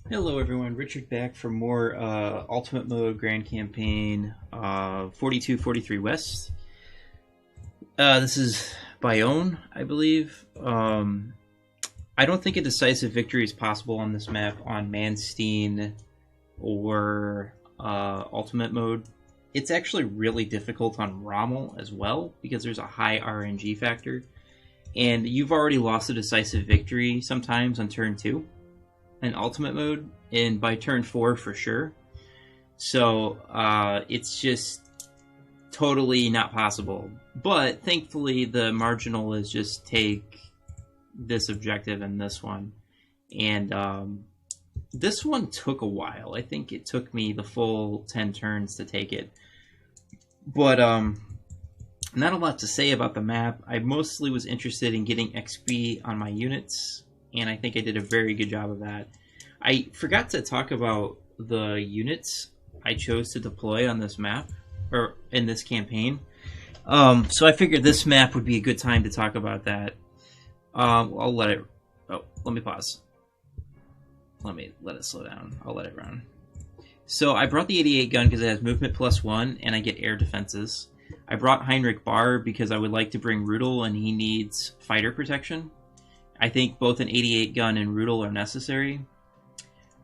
Hello everyone, Richard back for more Ultimate Mode Grand Campaign 4243 West. This is Bayonne, I believe. I don't think a decisive victory is possible on this map on Manstein or Ultimate Mode. It's actually really difficult on Rommel as well because there's a high RNG factor. And you've already lost a decisive victory sometimes on turn 2 in Ultimate Mode, and by turn 4 for sure. So it's just totally not possible. But thankfully, the marginal is just take this objective and this one. And this one took a while. I think it took me the full 10 turns to take it. But not a lot to say about the map. I mostly was interested in getting XP on my units, and I think I did a very good job of that. I forgot to talk about the units I chose to deploy on this map, or in this campaign. So I figured this map would be a good time to talk about that. I'll let it... Oh, let me pause. Let it slow down. I'll let it run. So I brought the 88 gun because it has movement +1, and I get air defenses. I brought Heinrich Barr because I would like to bring Rudel, and he needs fighter protection. I think both an 88 gun and Rudel are necessary.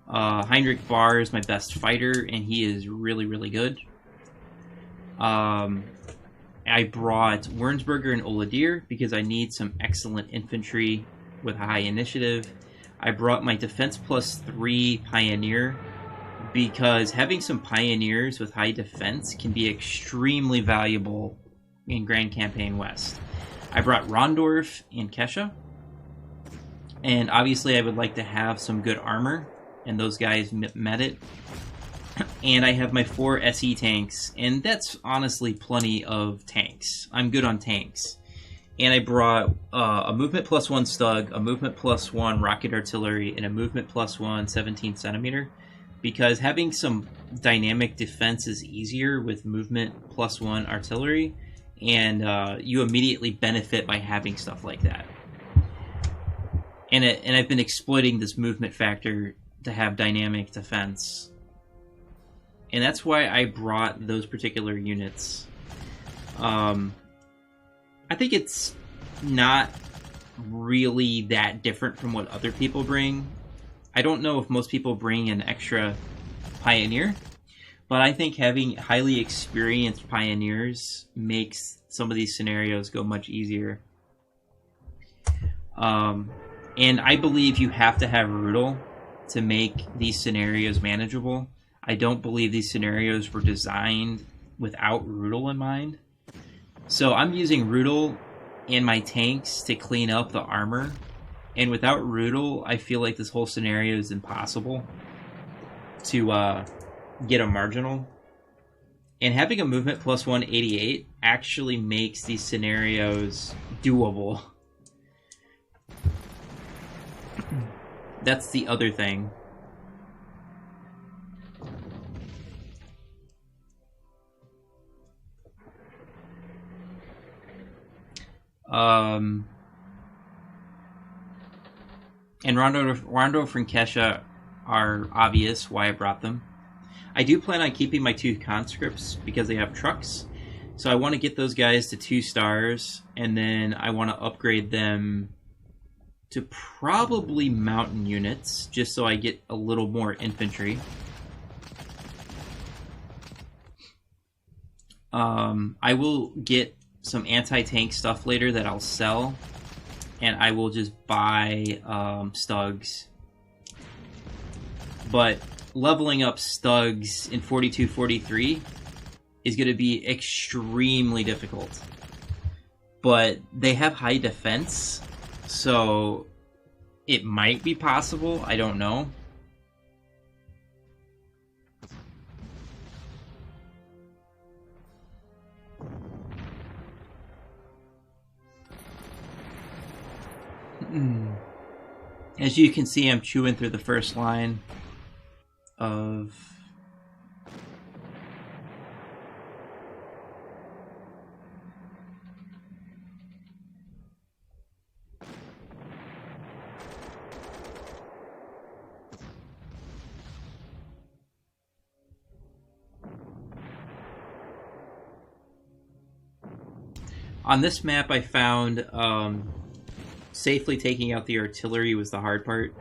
Heinrich Barr is my best fighter, and he is really, really good. I brought Wernsberger and Oladir because I need some excellent infantry with high initiative. I brought my defense +3 Pioneer because having some Pioneers with high defense can be extremely valuable in Grand Campaign West. I brought Rondorf and Kesha. And obviously I would like to have some good armor, and those guys met it. And I have my 4 SE tanks, and that's honestly plenty of tanks. I'm good on tanks. And I brought a movement +1 Stug, a movement +1 rocket artillery, and a movement +1 17 centimeter. Because having some dynamic defense is easier with movement +1 artillery, and you immediately benefit by having stuff like that. And I've been exploiting this movement factor to have dynamic defense. And that's why I brought those particular units. I think it's not really that different from what other people bring. I don't know if most people bring an extra Pioneer, but I think having highly experienced Pioneers makes some of these scenarios go much easier. And I believe you have to have Rudel to make these scenarios manageable. I don't believe these scenarios were designed without Rudel in mind. So I'm using Rudel and my tanks to clean up the armor. And without Rudel, I feel like this whole scenario is impossible to get a marginal. And having a movement +1 88 actually makes these scenarios doable. That's the other thing. And Rondorf and Kesha are obvious why I brought them. I do plan on keeping my 2 conscripts because they have trucks. So I want to get those guys to 2 stars, and then I want to upgrade them to probably mountain units, just so I get a little more infantry. I will get some anti-tank stuff later that I'll sell, and I will just buy Stugs. But leveling up Stugs in 42-43 is going to be extremely difficult. But they have high defense, so it might be possible. I don't know. As you can see, I'm chewing through the first line of... On this map, I found safely taking out the artillery was the hard part.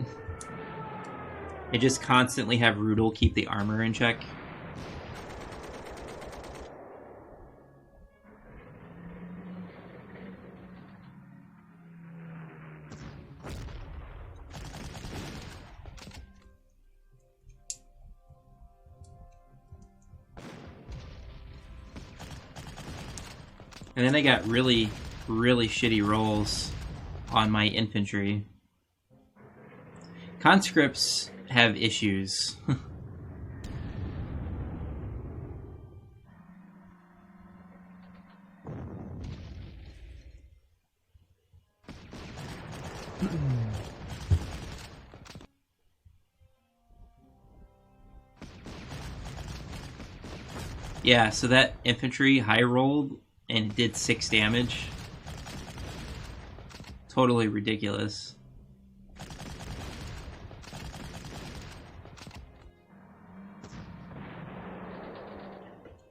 I just constantly have Rudel keep the armor in check. And then I got really, really shitty rolls on my infantry. Conscripts have issues. Yeah, so that infantry high rolled and it did 6 damage. Totally ridiculous.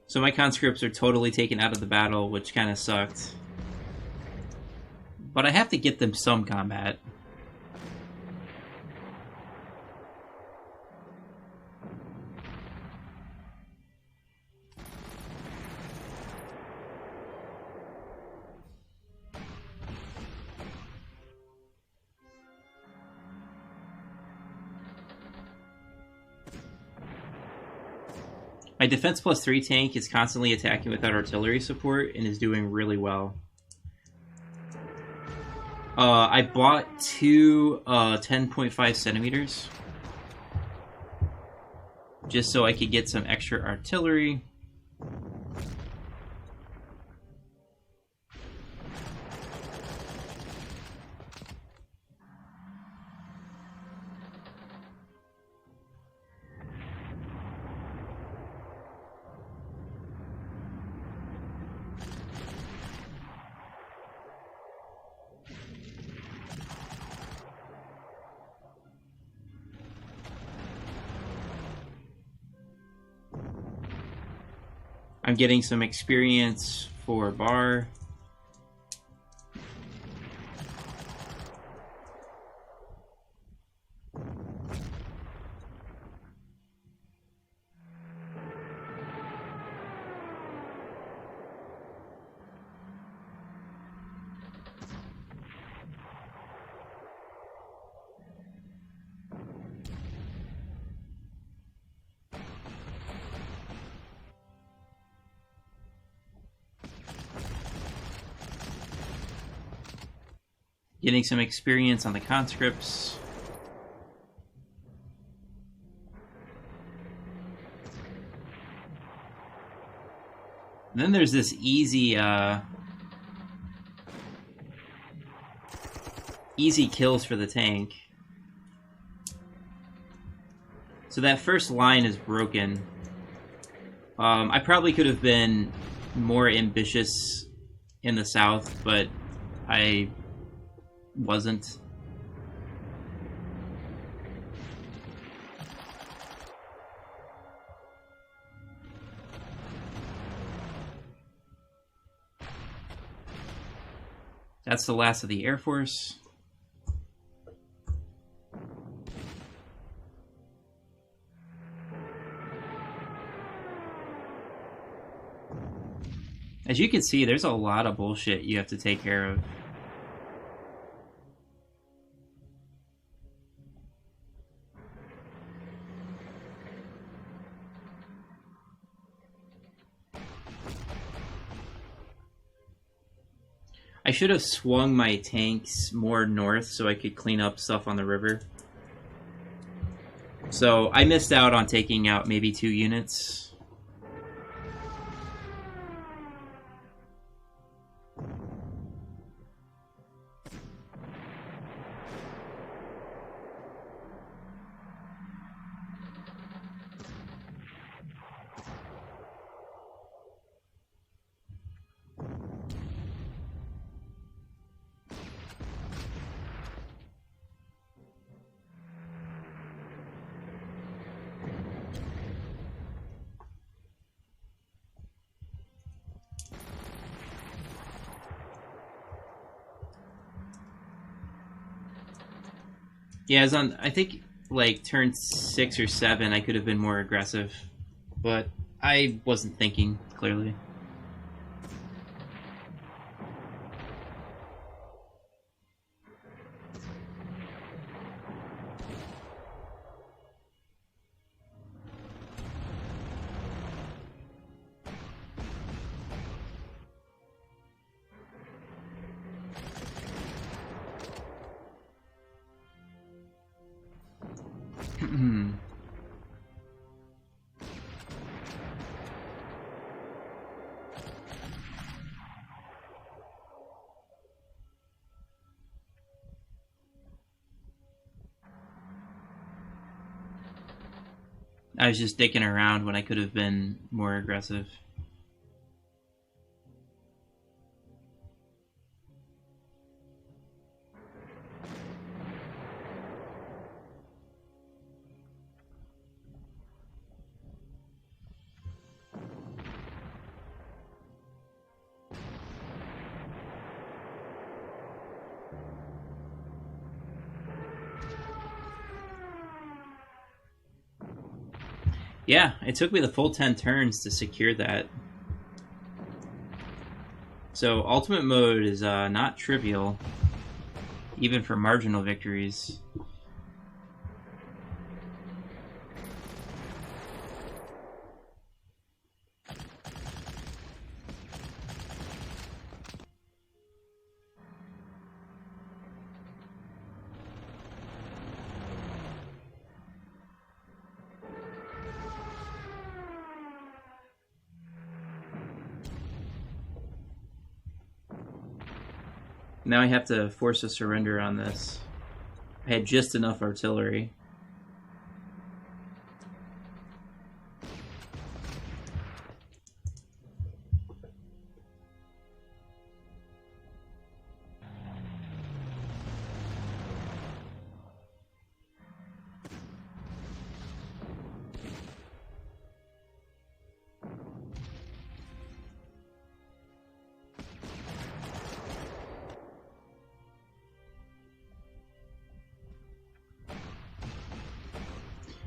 So my conscripts are totally taken out of the battle, which kind of sucked. But I have to get them some combat. My defense plus 3 tank is constantly attacking without artillery support and is doing really well. I bought 2 10.5 centimeters just so I could get some extra artillery. I'm getting some experience for bar. Getting some experience on the conscripts. And then there's this easy kills for the tank. So that first line is broken. I probably could have been more ambitious in the south, but I wasn't. That's the last of the Air Force. As you can see, there's a lot of bullshit you have to take care of. I should have swung my tanks more north so I could clean up stuff on the river. So I missed out on taking out maybe 2 units. Yeah, I was on, I think, like, turn 6 or 7, I could have been more aggressive. But I wasn't thinking, clearly. I was just dicking around when I could have been more aggressive. Yeah, it took me the full 10 turns to secure that. So ultimate mode is not trivial, even for marginal victories. Now I have to force a surrender on this. I had just enough artillery.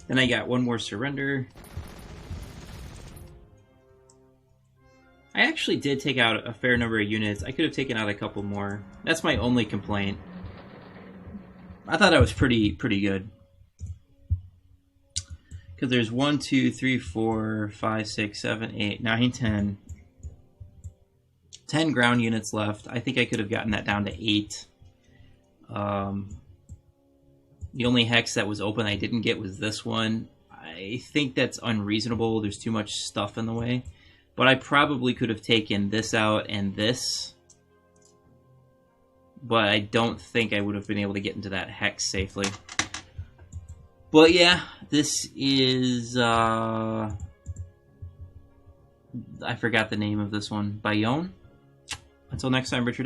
Then I got one more surrender. I actually did take out a fair number of units. I could have taken out a couple more. That's my only complaint. I thought I was pretty good. Because there's 1, 2, 3, 4, 5, 6, 7, 8, 9, 10. 10 ground units left. I think I could have gotten that down to 8. The only hex that was open I didn't get was this one. I think that's unreasonable. There's too much stuff in the way. But I probably could have taken this out and this. But I don't think I would have been able to get into that hex safely. But yeah, this is... I forgot the name of this one. Bayonne? Until next time, Richard out.